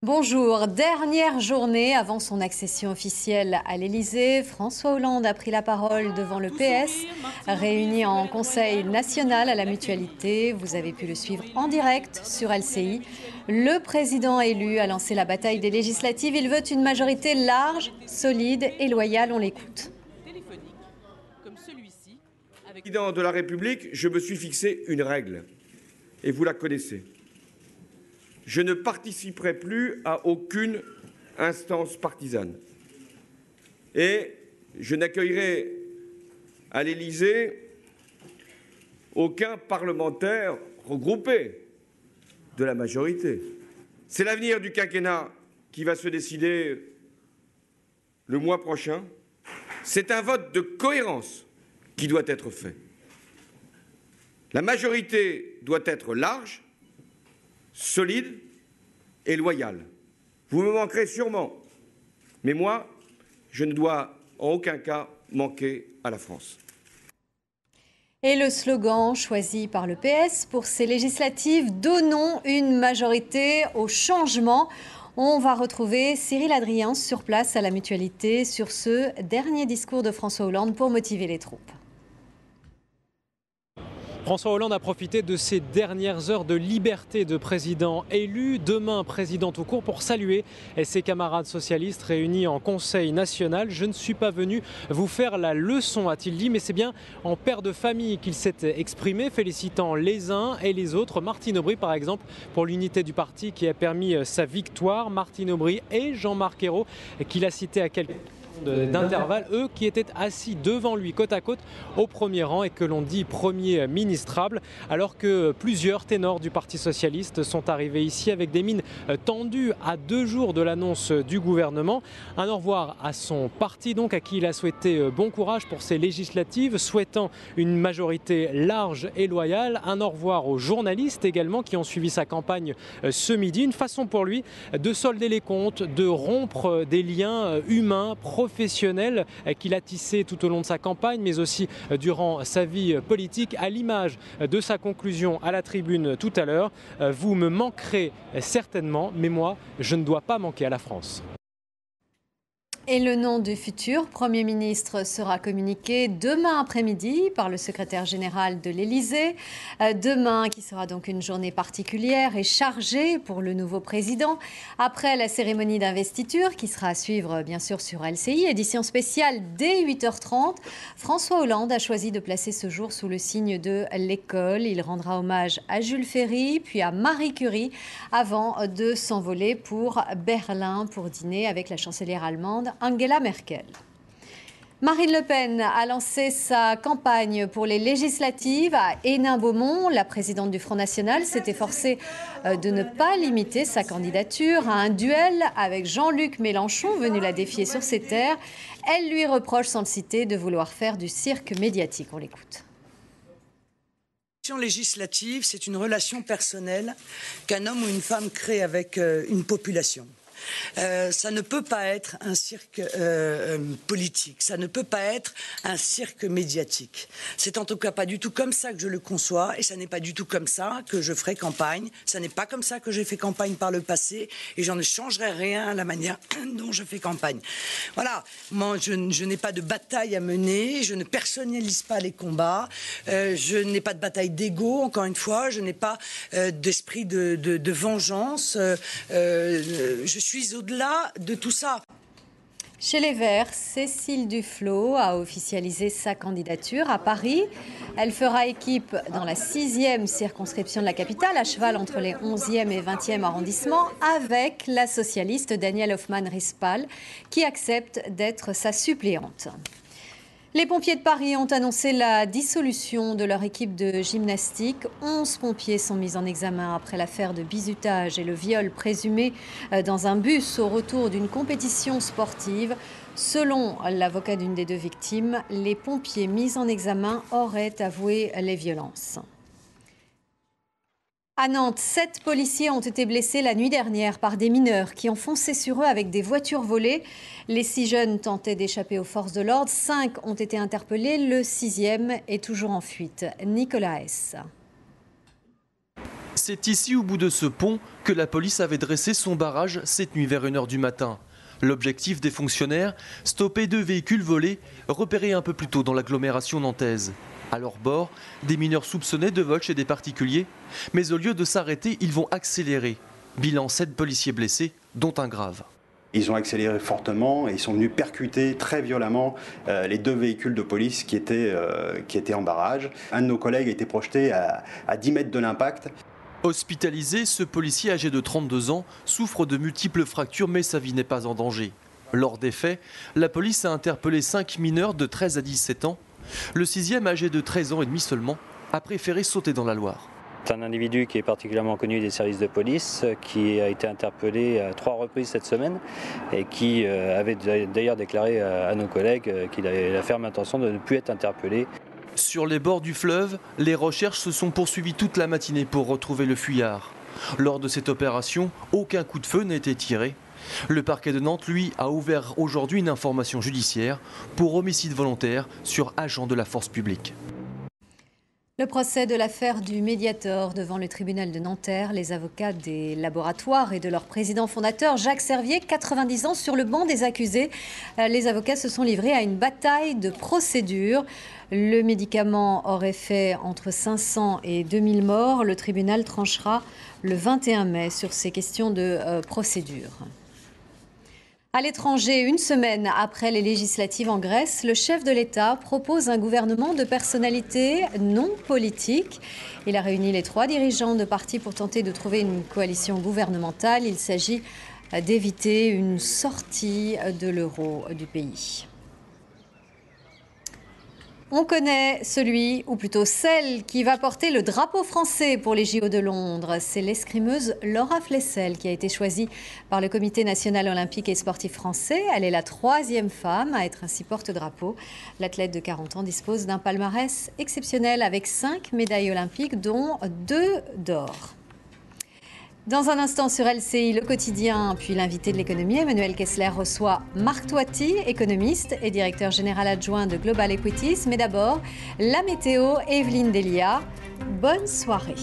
Bonjour, dernière journée avant son accession officielle à l'Élysée, François Hollande a pris la parole devant le PS, réuni en Conseil national à la mutualité. Vous avez pu le suivre en direct sur LCI. Le président élu a lancé la bataille des législatives. Il veut une majorité large, solide et loyale. On l'écoute. Président de la République, je me suis fixé une règle, et vous la connaissez. Je ne participerai plus à aucune instance partisane. Et je n'accueillerai à l'Élysée aucun parlementaire regroupé de la majorité. C'est l'avenir du quinquennat qui va se décider le mois prochain. C'est un vote de cohérence qui doit être fait. La majorité doit être large, solide et loyale. Vous me manquerez sûrement, mais moi, je ne dois en aucun cas manquer à la France. Et le slogan choisi par le PS pour ces législatives, donnons une majorité au changement. On va retrouver Cyril Adrien sur place à la mutualité sur ce dernier discours de François Hollande pour motiver les troupes. François Hollande a profité de ces dernières heures de liberté de président élu, demain président tout court, pour saluer ses camarades socialistes réunis en Conseil national. Je ne suis pas venu vous faire la leçon, a-t-il dit, mais c'est bien en père de famille qu'il s'est exprimé, félicitant les uns et les autres. Martine Aubry, par exemple, pour l'unité du parti qui a permis sa victoire. Martine Aubry et Jean-Marc Ayrault, qu'il a cité à quelques d'intervalle, eux qui étaient assis devant lui côte à côte au premier rang et que l'on dit premier ministrable, alors que plusieurs ténors du Parti socialiste sont arrivés ici avec des mines tendues à 2 jours de l'annonce du gouvernement. Un au revoir à son parti donc, à qui il a souhaité bon courage pour ces législatives, souhaitant une majorité large et loyale. Un au revoir aux journalistes également qui ont suivi sa campagne ce midi. Une façon pour lui de solder les comptes, de rompre des liens humains, professionnel qu'il a tissé tout au long de sa campagne, mais aussi durant sa vie politique, à l'image de sa conclusion à la tribune tout à l'heure. Vous me manquerez certainement, mais moi, je ne dois pas manquer à la France. Et le nom du futur Premier ministre sera communiqué demain après-midi par le secrétaire général de l'Élysée. Demain, qui sera donc une journée particulière et chargée pour le nouveau président. Après la cérémonie d'investiture, qui sera à suivre bien sûr sur LCI, édition spéciale dès 8h30, François Hollande a choisi de placer ce jour sous le signe de l'école. Il rendra hommage à Jules Ferry, puis à Marie Curie, avant de s'envoler pour Berlin pour dîner avec la chancelière allemande Angela Merkel. Marine Le Pen a lancé sa campagne pour les législatives à Hénin-Beaumont. La présidente du Front National s'est efforcée de ne pas limiter sa candidature à un duel avec Jean-Luc Mélenchon, venu la défier sur ses terres. Elle lui reproche, sans le citer, de vouloir faire du cirque médiatique. On l'écoute. L'élection législative, c'est une relation personnelle qu'un homme ou une femme crée avec une population. Ça ne peut pas être un cirque politique, ça ne peut pas être un cirque médiatique. C'est en tout cas pas du tout comme ça que je le conçois et ça n'est pas du tout comme ça que je ferai campagne. Ça n'est pas comme ça que j'ai fait campagne par le passé et j'en ne changerai rien à la manière dont je fais campagne. Voilà, moi je n'ai pas de bataille à mener, je ne personnalise pas les combats, je n'ai pas de bataille d'ego, encore une fois, je n'ai pas d'esprit de vengeance, je suis au-delà de tout ça. Chez les Verts, Cécile Duflot a officialisé sa candidature à Paris. Elle fera équipe dans la 6e circonscription de la capitale, à cheval entre les 11e et 20e arrondissements, avec la socialiste Danielle Hoffmann-Rispal, qui accepte d'être sa suppléante. Les pompiers de Paris ont annoncé la dissolution de leur équipe de gymnastique. 11 pompiers sont mis en examen après l'affaire de bizutage et le viol présumé dans un bus au retour d'une compétition sportive. Selon l'avocat d'une des 2 victimes, les pompiers mis en examen auraient avoué les violences. À Nantes, 7 policiers ont été blessés la nuit dernière par des mineurs qui ont foncé sur eux avec des voitures volées. Les 6 jeunes tentaient d'échapper aux forces de l'ordre. 5 ont été interpellés. Le 6e est toujours en fuite. Nicolas S. C'est ici, au bout de ce pont, que la police avait dressé son barrage cette nuit vers 1h du matin. L'objectif des fonctionnaires, stopper 2 véhicules volés repérés un peu plus tôt dans l'agglomération nantaise. À leur bord, des mineurs soupçonnés de vol chez des particuliers, mais au lieu de s'arrêter, ils vont accélérer. Bilan 7 policiers blessés, dont un grave. Ils ont accéléré fortement et ils sont venus percuter très violemment les 2 véhicules de police qui étaient en barrage. Un de nos collègues a été projeté à 10 mètres de l'impact. Hospitalisé, ce policier âgé de 32 ans souffre de multiples fractures, mais sa vie n'est pas en danger. Lors des faits, la police a interpellé 5 mineurs de 13 à 17 ans. Le 6e, âgé de 13 ans et demi seulement, a préféré sauter dans la Loire. C'est un individu qui est particulièrement connu des services de police, qui a été interpellé à 3 reprises cette semaine et qui avait d'ailleurs déclaré à nos collègues qu'il avait la ferme intention de ne plus être interpellé. Sur les bords du fleuve, les recherches se sont poursuivies toute la matinée pour retrouver le fuyard. Lors de cette opération, aucun coup de feu n'a été tiré. Le parquet de Nantes, lui, a ouvert aujourd'hui une information judiciaire pour homicide volontaire sur agent de la force publique. Le procès de l'affaire du Mediator devant le tribunal de Nanterre, les avocats des laboratoires et de leur président fondateur Jacques Servier, 90 ans, sur le banc des accusés. Les avocats se sont livrés à une bataille de procédure. Le médicament aurait fait entre 500 et 2000 morts. Le tribunal tranchera le 21 mai sur ces questions de procédure. À l'étranger, une semaine après les législatives en Grèce, le chef de l'État propose un gouvernement de personnalités non politiques. Il a réuni les 3 dirigeants de partis pour tenter de trouver une coalition gouvernementale. Il s'agit d'éviter une sortie de l'euro du pays. On connaît celui, ou plutôt celle, qui va porter le drapeau français pour les JO de Londres. C'est l'escrimeuse Laura Flessel qui a été choisie par le Comité national olympique et sportif français. Elle est la 3e femme à être ainsi porte-drapeau. L'athlète de 40 ans dispose d'un palmarès exceptionnel avec 5 médailles olympiques, dont 2 d'or. Dans un instant sur LCI, le quotidien, puis l'invité de l'économie, Emmanuel Kessler reçoit Marc Toiti, économiste et directeur général adjoint de Global Equities. Mais d'abord, la météo, Evelyne Delia. Bonne soirée.